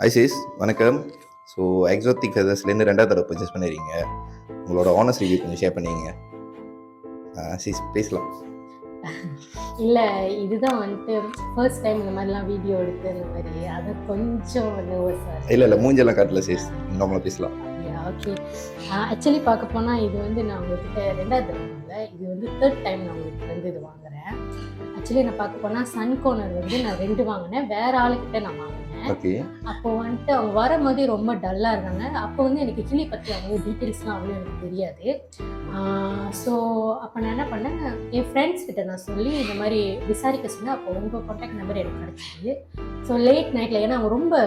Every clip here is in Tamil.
ஐசிஸ் வணக்கம். ஸோ எக்ஸோத்திக் ஃபெதர்ஸ்லேருந்து ரெண்டாவது தடவை பர்ச்சேஸ் பண்ணிடுறீங்க. உங்களோட ஆனர்ஸ் ரிவ்யூ கொஞ்சம் ஷேர் பண்ணிங்க. சிஸ் பேசலாம். இல்லை, இதுதான் வந்துட்டு ஃபர்ஸ்ட் டைம் இந்த மாதிரிலாம் வீடியோ எடுத்து இந்த மாதிரி அதை கொஞ்சம் சார் இல்லை மூஞ்செல்லாம் காட்டல சிஸ், நார்மலாக பேசலாம். ஓகே. ஆக்சுவலி பார்க்க போனால் இது வந்து நான் உங்ககிட்ட ரெண்டாவது தடவை இல்லை, இது வந்து தேர்ட் டைம் நான் உங்களுக்கு வந்து இது வாங்குறேன். ஆக்சுவலி நான் பார்க்க போனால் சன் கோனர் வந்து நான் 2 வாங்கினேன், வேற ஆளுக்கிட்ட நான் வாங்கினேன். ஓகே. அப்போ வந்துட்டு அவங்க வரும்போதே ரொம்ப டல்லாக இருந்தாங்க. அப்போ வந்து எனக்கு கிளி பற்றி அவங்க டீட்டெயில்ஸ்லாம் அவ்வளோ எனக்கு தெரியாது. ஸோ அப்போ நான் என்ன பண்ணேன், என் ஃப்ரெண்ட்ஸ் கிட்ட நான் சொல்லி இந்த மாதிரி விசாரிக்க சொன்னேன். அப்போ உங்கள் கான்டாக்ட் நம்பர் எனக்கு கிடச்சிது. ஸோ லேட் நைட்டில், ஏன்னா அவங்க ரொம்ப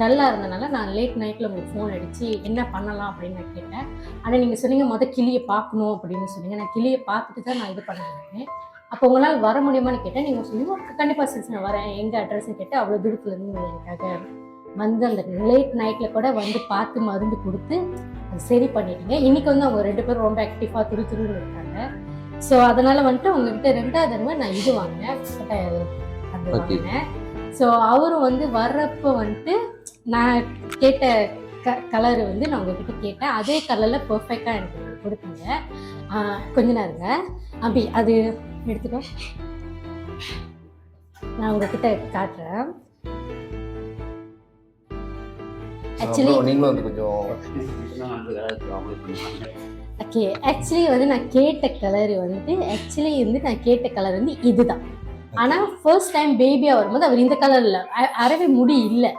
டல்லாக இருந்தனால நான் லேட் நைட்டில் உங்களுக்கு ஃபோன் அடித்து என்ன பண்ணலாம் அப்படின்னு நான் கேட்டேன். ஆனால் நீங்கள் சொன்னீங்க கிளியை பார்க்கணும் அப்படின்னு சொன்னீங்க. நான் கிளியை பார்த்துட்டு தான் நான் இது பண்ணிருக்கேன். அப்போ உங்களால் வர முடியுமான்னு கேட்டேன். நீங்கள் சொன்னீங்க கண்டிப்பாக சிஸ் நான் வரேன், எங்கள் அட்ரஸ்ன்னு கேட்டு அவ்வளோ தூரத்துலேருந்து எனக்காக வந்து அந்த லேட் நைட்டில் கூட வந்து பார்த்து மருந்து கொடுத்து அது சரி பண்ணிட்டீங்க. இன்றைக்கி வந்து அவங்க 2 பேரும் ரொம்ப ஆக்டிவாக துருன்னு இருக்காங்க. ஸோ அதனால் வந்துட்டு உங்ககிட்ட ரெண்டாவது தடவை நான் இது வாங்கினேன், அது வாங்கினேன். ஸோ அவரும் வந்து வர்றப்போ வந்துட்டு நான் கேட்ட கலரு வந்து நான் உங்ககிட்ட கேட்டேன். அதே கலரில் பர்ஃபெக்டாக எனக்கு கொடுத்தீங்க. கொஞ்ச நேரங்க அப்படி அது எடுத்துக்கோ, நான் உங்ககிட்ட காட்டுறேன். ஆக்சுவலி நீங்களும் வந்து கொஞ்சம் ஓகே. ஆக்சுவலி வந்து நான் கேட்ட கலர் வந்து நான் கேட்ட கலர் வந்து இதுதான். ஆனால் ஃபர்ஸ்ட் டைம் பேபியாக வரும்போது அவர் இந்த கலரில் அறவே முடி இல்லை.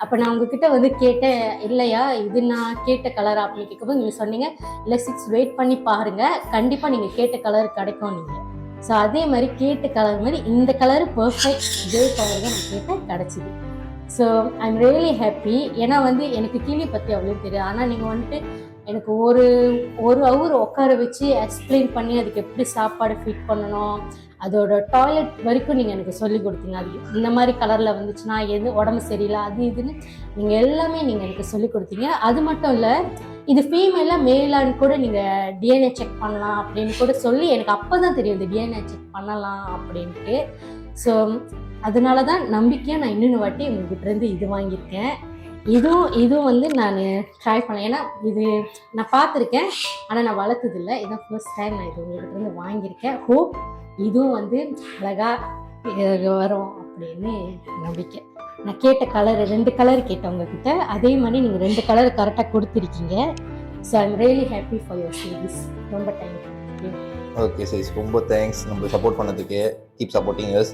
அப்போ நான் உங்ககிட்ட வந்து கேட்டேன், இல்லையா இது நான் கேட்ட கலரா அப்படின்னு கேட்கும்போது நீங்கள் சொன்னீங்க இல்லை 6 வெயிட் பண்ணி பாருங்கள், கண்டிப்பாக நீங்கள் கேட்ட கலர் கிடைக்கும் நீங்கள். ஸோ அதே மாதிரி கேட்ட கலர் மாதிரி இந்த கலர் பர்ஃபெக்ட் இதே கலர் தான் நான் கேட்டேன், கிடச்சிது. So I am really happy. ஏன்னா வந்து எனக்கு கிளி பற்றி அவ்வளோ தெரியாது. ஆனால் நீங்கள் வந்துட்டு எனக்கு ஒரு ஹவர் உட்கார வச்சு எக்ஸ்பிளைன் பண்ணி அதுக்கு எப்படி சாப்பாடு ஃபிட் பண்ணணும், அதோட டாய்லெட் வரைக்கும் நீங்கள் எனக்கு சொல்லி கொடுத்தீங்க. அது இந்த மாதிரி கலரில் வந்துச்சுன்னா எது உடம்பு சரியில்லை அது இதுன்னு நீங்கள் எல்லாமே நீங்கள் எனக்கு சொல்லி கொடுத்தீங்க. அது மட்டும் இல்லை, இது ஃபீமேலாக மேலான்னு கூட நீங்கள் டிஎன்ஏ செக் பண்ணலாம் அப்படின்னு கூட சொல்லி எனக்கு அப்போ தான் தெரியும் இது டிஎன்ஏ செக் பண்ணலாம் அப்படின்ட்டு. ஸோ அதனால தான் நம்பிக்கையாக நான் இன்னொன்று வாட்டி உங்கள்கிட்டருந்து இது வாங்கியிருக்கேன். இதுவும் வந்து நான் ட்ரை பண்ணேன். ஏன்னா இது நான் பார்த்துருக்கேன், ஆனால் நான் வளர்த்ததில்லை. இதான் ஃபர்ஸ்ட் டைம் நான் இது உங்கள்கிட்டருந்து வாங்கியிருக்கேன். ஹோப் இதுவும் வந்து அழகாக வரும் அப்படின்னு நம்பிக்கை. நான் கேட்ட கலர் 2 கலர் கேட்டேன் உங்ககிட்ட, அதே மாதிரி நீங்கள் 2 கலர் கரெக்டாக கொடுத்துருக்கீங்க. So I am really happy for your service. ரொம்ப தேங்க்யூ. ஓகே சிஸ், ரொம்ப தேங்க்ஸ் நம்ம சப்போர்ட் பண்ணதுக்கு. Keep supporting us.